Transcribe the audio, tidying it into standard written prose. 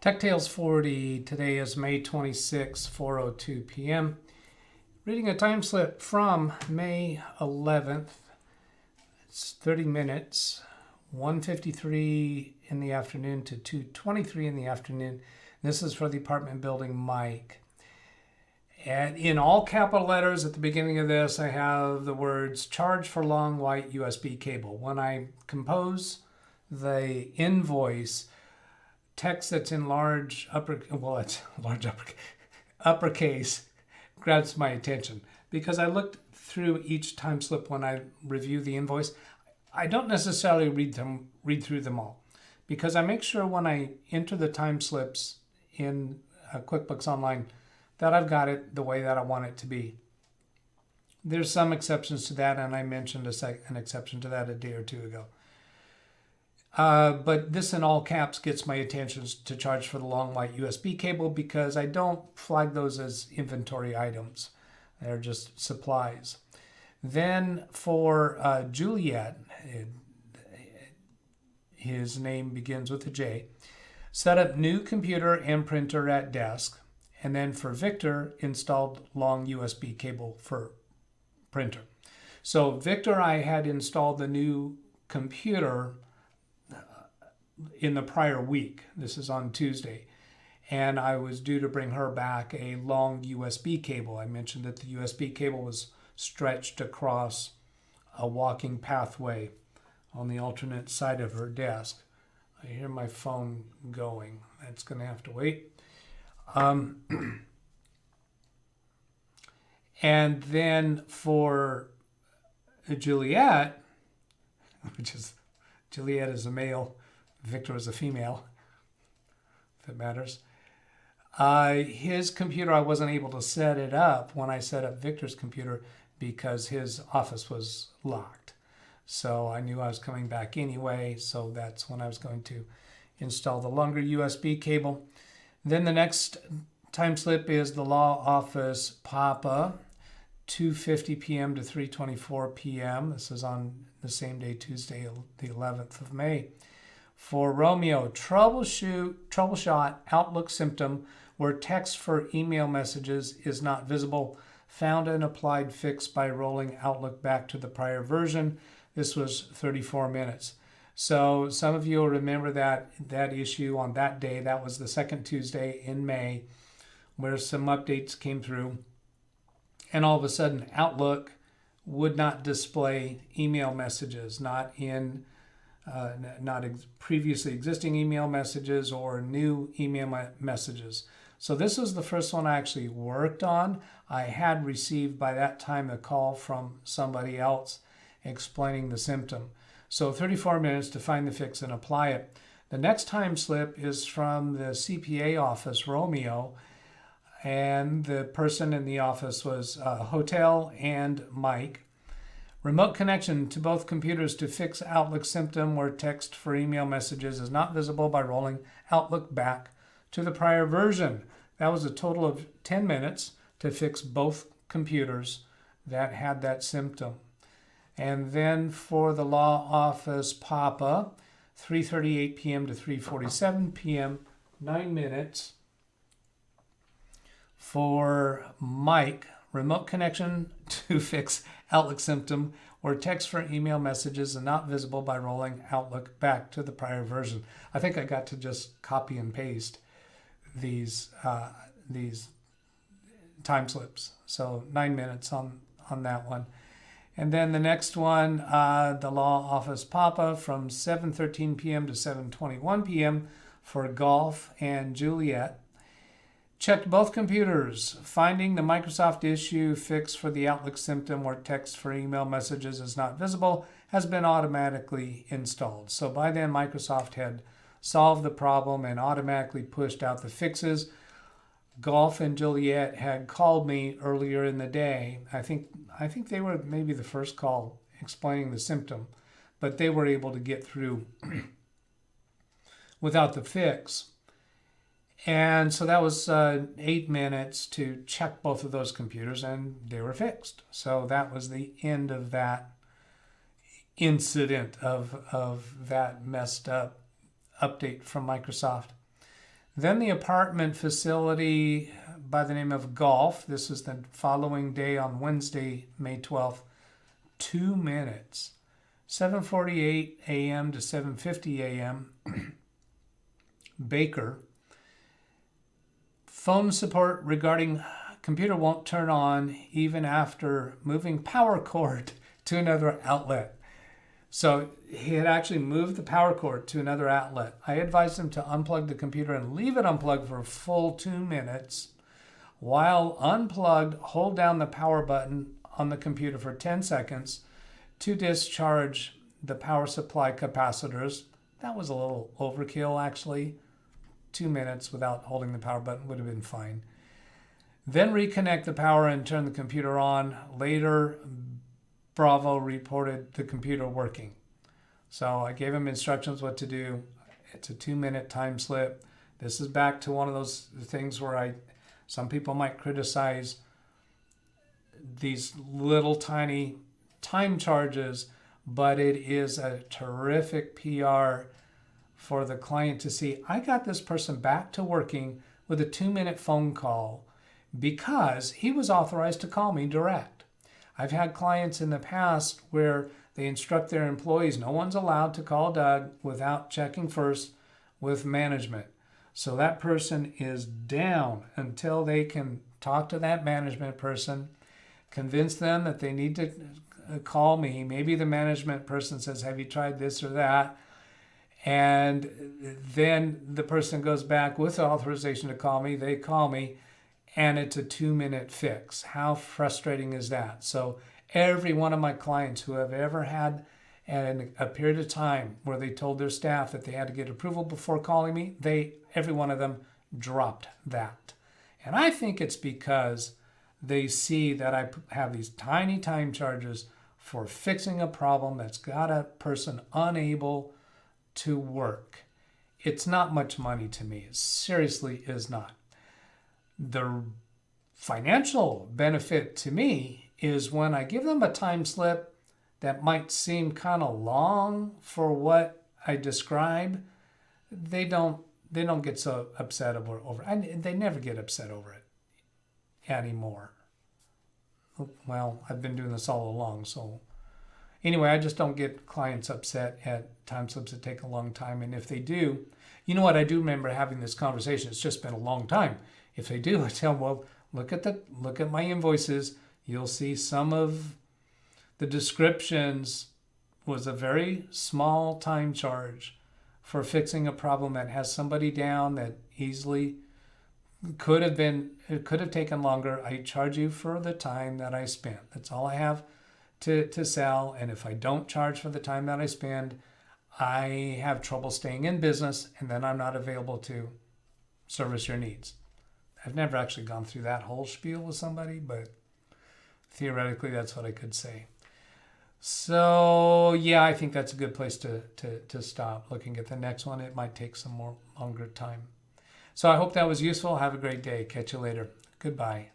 Tech Tales 40. Today is May 26, 4:02 p.m. Reading a time slip from May 11th. It's 30 minutes, 1:53 in the afternoon to 2:23 in the afternoon. This is for the apartment building Mike. And in all capital letters at the beginning of this, I have the words charge for long white USB cable. When I compose the invoice, text that's in uppercase grabs my attention because I looked through each time slip when I review the invoice. I don't necessarily read through them all because I make sure when I enter the time slips in QuickBooks Online that I've got it the way that I want it to be. There's some exceptions to that, and I mentioned an exception to that a day or two ago. But this in all caps gets my attention to charge for the long white USB cable because I don't flag those as inventory items. They're just supplies. Then for Juliet, his name begins with a J, set up new computer and printer at desk. And then for Victor, installed long USB cable for printer. So Victor, I had installed the new computer in the prior week. This is on Tuesday. And I was due to bring her back a long USB cable. I mentioned that the USB cable was stretched across a walking pathway on the alternate side of her desk. I hear my phone going. That's going to have to wait. And then for Juliet, Juliet is a male, Victor is a female, if it matters. His computer, I wasn't able to set it up when I set up Victor's computer because his office was locked. So I knew I was coming back anyway, so that's when I was going to install the longer USB cable. Then the next time slip is the law office Papa, 2:50 p.m. to 3:24 p.m. This is on the same day, Tuesday, the 11th of May. For Romeo, troubleshot Outlook symptom where text for email messages is not visible. Found and applied fix by rolling Outlook back to the prior version. This was 34 minutes. So some of you will remember that issue on that day. That was the second Tuesday in May where some updates came through. And all of a sudden, Outlook would not display email messages, not previously existing email messages or new email messages. So this was the first one I actually worked on. I had received by that time a call from somebody else explaining the symptom. So 34 minutes to find the fix and apply it. The next time slip is from the CPA office, Romeo, and the person in the office was Hotel and Mike. Remote connection to both computers to fix Outlook symptom where text for email messages is not visible by rolling Outlook back to the prior version. That was a total of 10 minutes to fix both computers that had that symptom. And then for the law office Papa, 3:38 p.m. to 3:47 p.m., 9 minutes. For Mike, remote connection to fix Outlook symptom where text for email messages are not visible by rolling Outlook back to the prior version. I think I got to just copy and paste these time slips. So 9 minutes on that one. And then the next one, the law office Papa from 7:13 p.m. to 7:21 p.m. for Golf and Juliet. Checked both computers, finding the Microsoft issue fix for the Outlook symptom where text for email messages is not visible has been automatically installed. So by then, Microsoft had solved the problem and automatically pushed out the fixes. Golf and Juliet had called me earlier in the day. I think they were maybe the first call explaining the symptom, but they were able to get through without the fix. And so that was 8 minutes to check both of those computers, and they were fixed. So that was the end of that incident of that messed up update from Microsoft. Then the apartment facility by the name of Golf. This was the following day on Wednesday, May 12th. 2 minutes. 7:48 a.m. to 7:50 a.m. Baker. Phone support regarding computer won't turn on even after moving power cord to another outlet. So he had actually moved the power cord to another outlet. I advised him to unplug the computer and leave it unplugged for a full 2 minutes. While unplugged, hold down the power button on the computer for 10 seconds to discharge the power supply capacitors. That was a little overkill, actually. 2 minutes without holding the power button would have been fine. Then reconnect the power and turn the computer on. Later, Bravo reported the computer working. So I gave him instructions what to do. It's a 2-minute time slip. This is back to one of those things where some people might criticize these little tiny time charges, but it is a terrific PR for the client to see, I got this person back to working with a 2-minute phone call because he was authorized to call me direct. I've had clients in the past where they instruct their employees, no one's allowed to call Doug without checking first with management. So that person is down until they can talk to that management person, convince them that they need to call me. Maybe the management person says, have you tried this or that? And then the person goes back with authorization to call me. They call me, and it's a 2-minute fix. How frustrating is that? So every one of my clients who have ever had a period of time where they told their staff that they had to get approval before calling me, every one of them dropped that. And I think it's because they see that I have these tiny time charges for fixing a problem that's got a person unable to work. It's not much money to me. It seriously is not. The financial benefit to me is when I give them a time slip that might seem kind of long for what I describe, they don't get so upset over it. And they never get upset over it anymore. Well, I've been doing this all along, so anyway, I just don't get clients upset at time slips that take a long time. And if they do, you know what? I do remember having this conversation. It's just been a long time. If they do, I tell them, well, look at my invoices. You'll see some of the descriptions was a very small time charge for fixing a problem that has somebody down that easily it could have taken longer. I charge you for the time that I spent. That's all I have to sell. And if I don't charge for the time that I spend, I have trouble staying in business, and then I'm not available to service your needs. I've never actually gone through that whole spiel with somebody, but theoretically that's what I could say. So yeah, I think that's a good place to stop. Looking at the next one, it might take some longer time. So I hope that was useful. Have a great day. Catch you later. Goodbye.